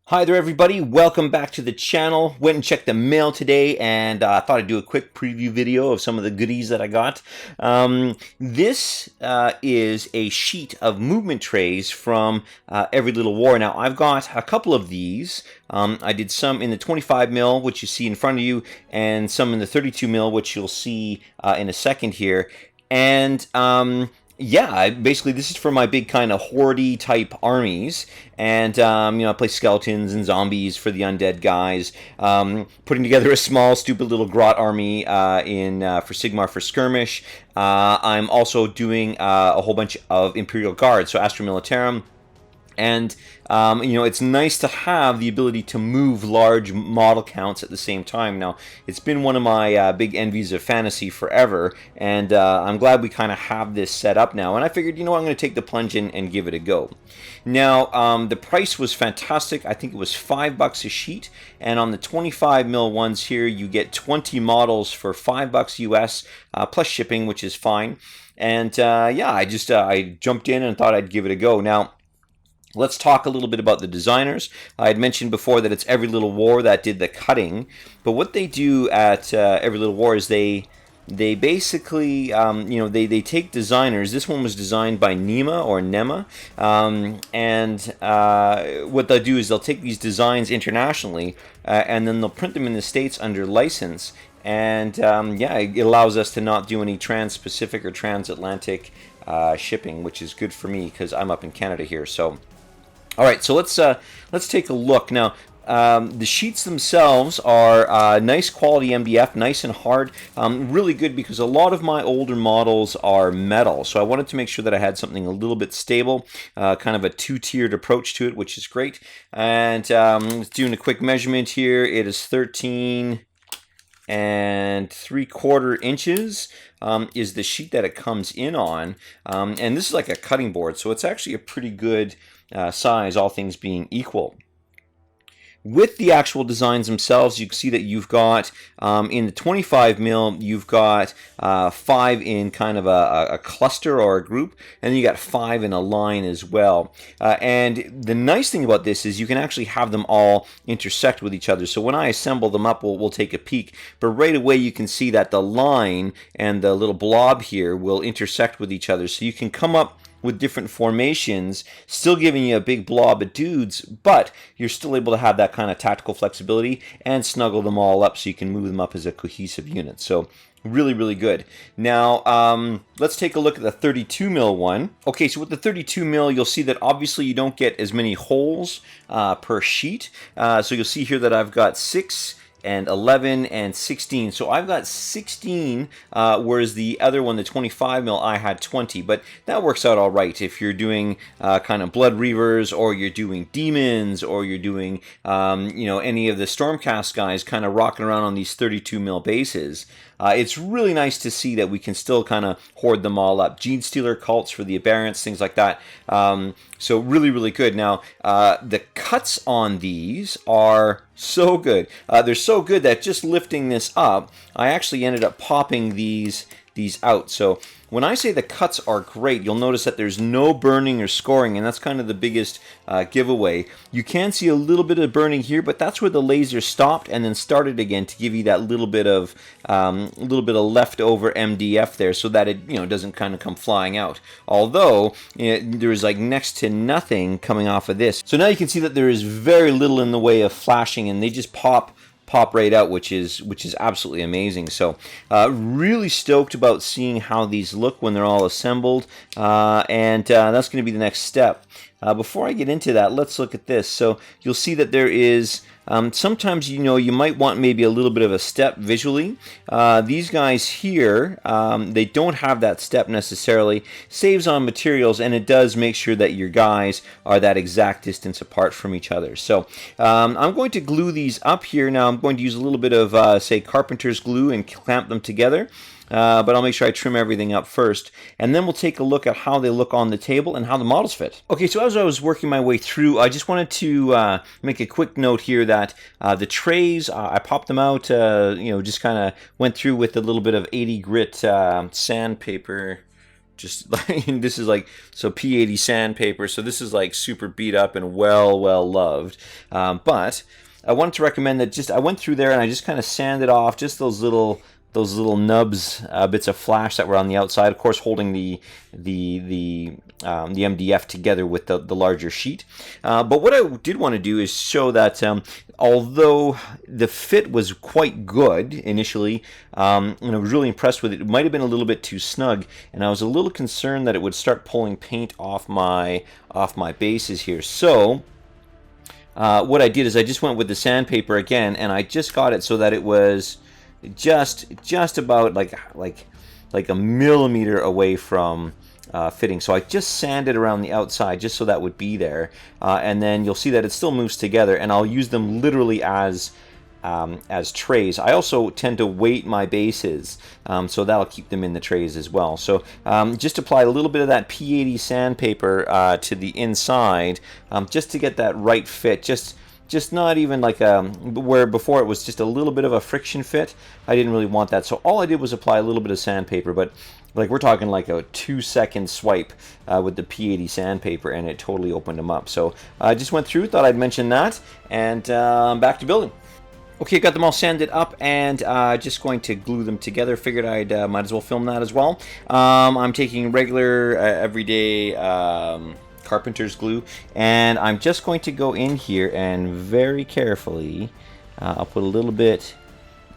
Hi there everybody, welcome back to the channel. Went and checked the mail today and I thought I'd do a quick preview video of some of the goodies that I got. This is a sheet of movement trays from Every Little War. Now I've got a couple of these. I did some in the 25 mil, which you see in front of you, and some in the 32 mil, which you'll see in a second here. And yeah, basically this is for my big kind of hoardy type armies, and I play skeletons and zombies for the undead guys. Putting together a small, stupid little grot army for Sigmar for skirmish. I'm also doing a whole bunch of Imperial Guards, so Astra Militarum. And it's nice to have the ability to move large model counts at the same time. Now, it's been one of my big envies of fantasy forever, and I'm glad we kind of have this set up now. And I figured, I'm going to take the plunge and give it a go. Now, the price was fantastic. I think it was $5 a sheet, and on the 25 mil ones here, you get 20 models for $5 US plus shipping, which is fine. And yeah, I jumped in and thought I'd give it a go. Now, let's talk a little bit about the designers. I had mentioned before that it's Every Little War that did the cutting, but what they do at Every Little War is they basically, they take designers. This one was designed by Nema, and what they'll do is they'll take these designs internationally, and then they'll print them in the States under license. And yeah, it allows us to not do any trans-Pacific or transatlantic shipping, which is good for me because I'm up in Canada here. So, all right, so let's take a look now. The sheets themselves are nice quality MDF, nice and hard, really good because a lot of my older models are metal. So I wanted to make sure that I had something a little bit stable, kind of a two-tiered approach to it, which is great. And doing a quick measurement here, it is 13 3/4 inches is the sheet that it comes in on, and this is like a cutting board, so it's actually a pretty good size, all things being equal. With the actual designs themselves, you can see that you've got, in the 25 mil, you've got 5 in kind of a cluster or a group, and then you got 5 in a line as well. And the nice thing about this is you can actually have them all intersect with each other. So when I assemble them up, we'll take a peek. But right away you can see that the line and the little blob here will intersect with each other. So you can come up with different formations, still giving you a big blob of dudes, but you're still able to have that kind of tactical flexibility and snuggle them all up so you can move them up as a cohesive unit. So really, really good. Now, let's take a look at the 32 mil one. Okay, so with the 32 mil, you'll see that obviously you don't get as many holes per sheet. So you'll see here that I've got 6 and 11 and 16. So I've got 16, whereas the other one, the 25 mil, I had 20. But that works out all right if you're doing kind of Blood Reavers, or you're doing Demons, or you're doing any of the Stormcast guys kind of rocking around on these 32 mil bases. It's really nice to see that we can still kind of hoard them all up. Gene Stealer cults for the Aberrants, things like that. So really, really good. Now, the cuts on these are so good. They're so good that just lifting this up, I actually ended up popping these out. So when I say the cuts are great, you'll notice that there's no burning or scoring, and that's kind of the biggest giveaway. You can see a little bit of burning here, but that's where the laser stopped and then started again to give you that little bit of leftover MDF there, so that it doesn't kind of come flying out. Although there's like next to nothing coming off of this. So now you can see that there is very little in the way of flashing, and they just pop right out, which is absolutely amazing. So really stoked about seeing how these look when they're all assembled, and that's going to be the next step. Before I get into that, let's look at this. So you'll see that there is sometimes you might want maybe a little bit of a step visually. These guys here, they don't have that step necessarily. Saves on materials, and it does make sure that your guys are that exact distance apart from each other. So I'm going to glue these up here. Now I'm going to use a little bit of say carpenter's glue and clamp them together. But I'll make sure I trim everything up first, and then we'll take a look at how they look on the table and how the models fit. Okay, so as I was working my way through, I just wanted to make a quick note here that the trays, I popped them out, just kind of went through with a little bit of 80 grit sandpaper. Just like this is like so P80 sandpaper. So this is like super beat up and well loved. But I wanted to recommend that I went through there and I just kind of sanded off just those little nubs, bits of flash that were on the outside, of course holding the MDF together with the larger sheet. But what I did want to do is show that although the fit was quite good initially, and I was really impressed with it, it might have been a little bit too snug, and I was a little concerned that it would start pulling paint off my bases here. So what I did is I just went with the sandpaper again, and I just got it so that it was just about like a millimeter away from fitting. So I just sanded around the outside just so that would be there, and then you'll see that it still moves together, and I'll use them literally as trays. I also tend to weight my bases, so that'll keep them in the trays as well. So just apply a little bit of that P80 sandpaper to the inside, just to get that right fit. Just not even like where before it was just a little bit of a friction fit. I didn't really want that, so all I did was apply a little bit of sandpaper, but like we're talking like a 2-second swipe with the P80 sandpaper, and it totally opened them up. So I just went through, thought I'd mention that, and back to building. Okay, got them all sanded up, and just going to glue them together. Figured I'd might as well film that as well. I'm taking regular, everyday carpenter's glue, and I'm just going to go in here and very carefully I'll put a little bit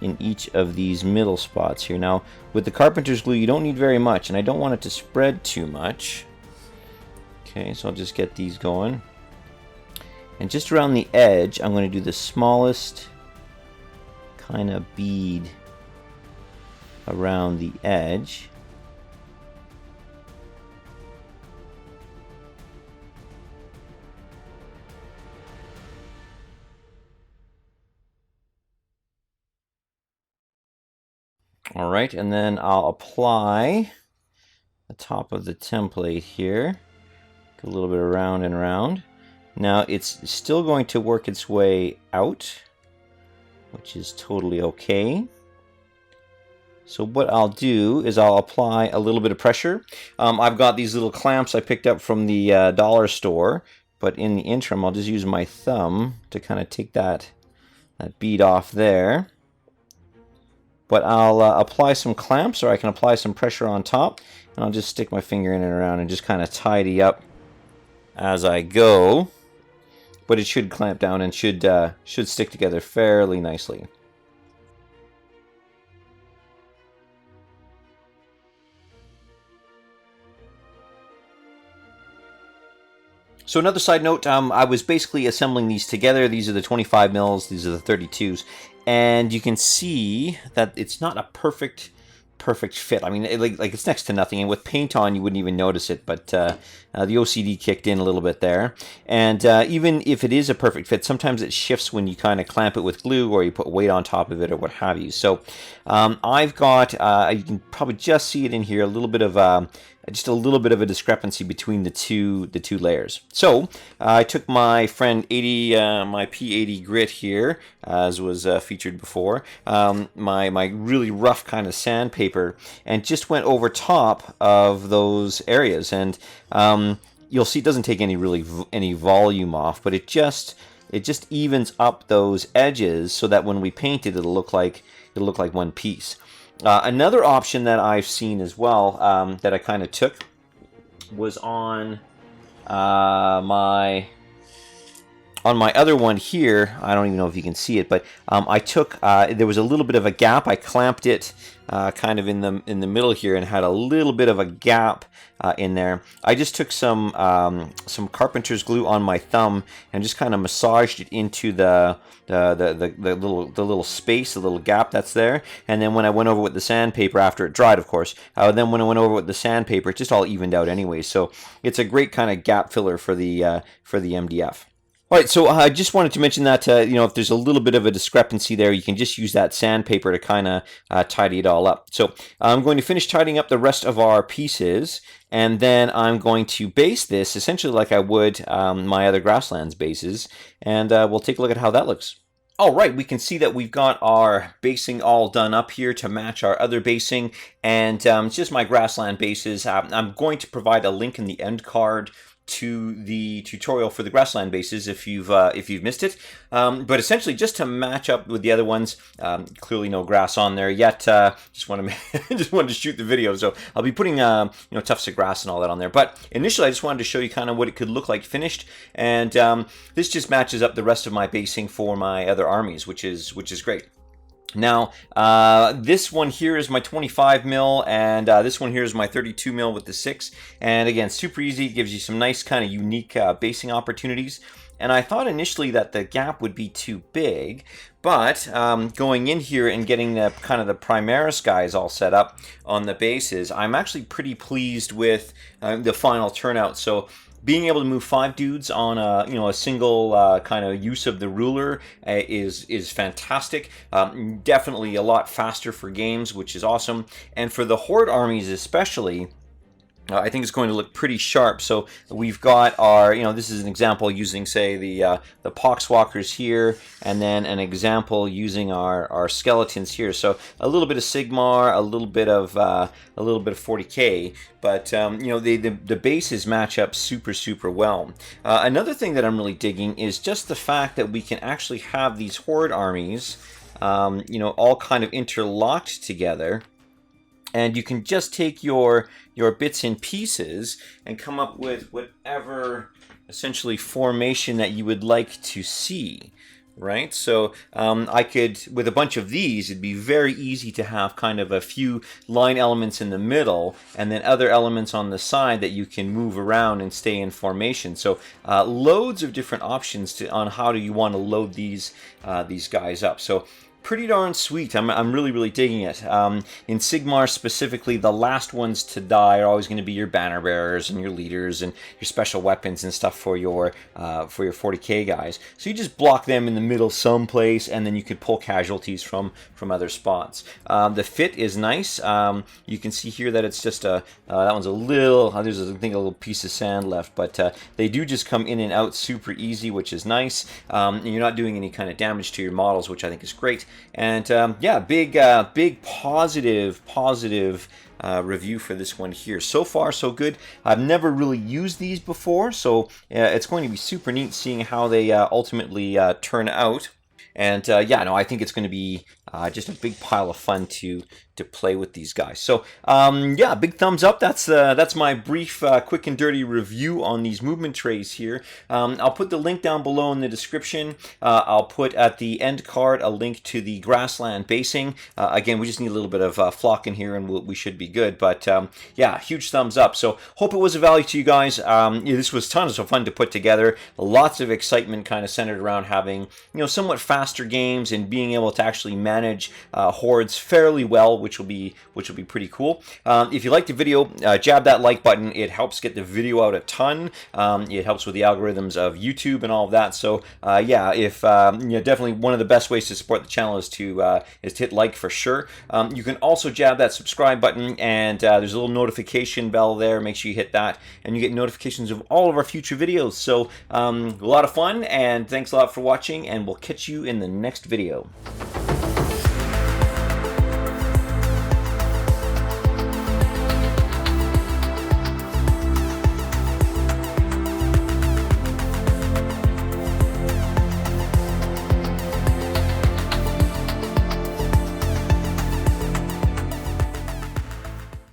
in each of these middle spots here. Now with the carpenter's glue you don't need very much, and I don't want it to spread too much. Okay, so I'll just get these going, and just around the edge I'm going to do the smallest kind of bead around the edge. All right, and then I'll apply the top of the template here, a little bit around and around. Now it's still going to work its way out, which is totally okay. So what I'll do is I'll apply a little bit of pressure. I've got these little clamps I picked up from the dollar store, but in the interim I'll just use my thumb to kind of take that bead off there. But I'll apply some clamps, or I can apply some pressure on top, and I'll just stick my finger in and around and just kind of tidy up as I go. But it should clamp down and should stick together fairly nicely. So another side note, I was basically assembling these together. These are the 25 mils, these are the 32s, and you can see that it's not a perfect fit. I mean, like it's next to nothing, and with paint on you wouldn't even notice it, but the OCD kicked in a little bit there. And even if it is a perfect fit, sometimes it shifts when you kind of clamp it with glue or you put weight on top of it or what have you. So I've got, you can probably just see it in here, a little bit of just a little bit of a discrepancy between the two layers. So I took my friend my P80 grit here, as was featured before, my really rough kind of sandpaper, and just went over top of those areas. And you'll see it doesn't take any volume off, but it just evens up those edges so that when we paint it, it'll look like one piece. Another option that I've seen as well, that I kind of took, was on my other one here. I don't even know if you can see it, but I took there was a little bit of a gap. I clamped it kind of in the middle here and had a little bit of a gap in there. I just took some carpenter's glue on my thumb and just kind of massaged it into the little space, the little gap that's there. And then when I went over with the sandpaper, after it dried, of course, then when I went over with the sandpaper, it just all evened out anyway. So it's a great kind of gap filler for the MDF. All right, so I just wanted to mention that, if there's a little bit of a discrepancy there, you can just use that sandpaper to kind of tidy it all up. So I'm going to finish tidying up the rest of our pieces, and then I'm going to base this essentially like I would my other grasslands bases, and we'll take a look at how that looks. All right, we can see that we've got our basing all done up here to match our other basing, and it's just my grassland bases. I'm going to provide a link in the end card to the tutorial for the grassland bases if you've missed it. But essentially, just to match up with the other ones, clearly no grass on there yet. Just wanted to shoot the video, so I'll be putting tufts of grass and all that on there. But initially, I just wanted to show you kind of what it could look like finished, and this just matches up the rest of my basing for my other armies, which is great. Now, this one here is my 25 mil, and this one here is my 32 mil with the 6. And again, super easy, gives you some nice kind of unique basing opportunities. And I thought initially that the gap would be too big, but going in here and getting the kind of the Primaris guys all set up on the bases, I'm actually pretty pleased with the final turnout. So being able to move 5 dudes on a single kind of use of the ruler is fantastic. Definitely a lot faster for games, which is awesome. And for the Hoard armies especially, I think it's going to look pretty sharp. So we've got our, this is an example using, say, the Poxwalkers here, and then an example using our skeletons here. So a little bit of Sigmar, a little bit of 40k, but the bases match up super well. Another thing that I'm really digging is just the fact that we can actually have these Horde armies, all kind of interlocked together. And you can just take your bits and pieces and come up with whatever essentially formation that you would like to see, right? So I could, with a bunch of these, it'd be very easy to have kind of a few line elements in the middle and then other elements on the side that you can move around and stay in formation. So loads of different options on how do you want to load these guys up. So pretty darn sweet. I'm really digging it. In Sigmar specifically, the last ones to die are always going to be your banner bearers and your leaders and your special weapons and stuff for your 40k guys. So you just block them in the middle someplace, and then you could pull casualties from other spots. The fit is nice. You can see here that it's just that one's a little. There's I think a little piece of sand left, but they do just come in and out super easy, which is nice. And you're not doing any kind of damage to your models, which I think is great. And yeah, big positive review for this one here. So far, so good. I've never really used these before, so it's going to be super neat seeing how they ultimately turn out. And yeah, no, I think it's going to be just a big pile of fun to play with these guys. So yeah, big thumbs up. That's my brief, quick and dirty review on these movement trays here. I'll put the link down below in the description. I'll put at the end card a link to the grassland basing. Again, we just need a little bit of flock in here, and we should be good. But yeah, huge thumbs up. So hope it was of value to you guys. This was tons of fun to put together. Lots of excitement, kind of centered around having somewhat faster games and being able to actually manage hordes fairly well, which will be pretty cool. If you liked the video, jab that like button. It helps get the video out a ton. It helps with the algorithms of YouTube and all of that. So yeah, if definitely one of the best ways to support the channel is to hit like for sure. You can also jab that subscribe button, and there's a little notification bell there. Make sure you hit that, and you get notifications of all of our future videos. So a lot of fun, and thanks a lot for watching, and we'll catch you in the next video.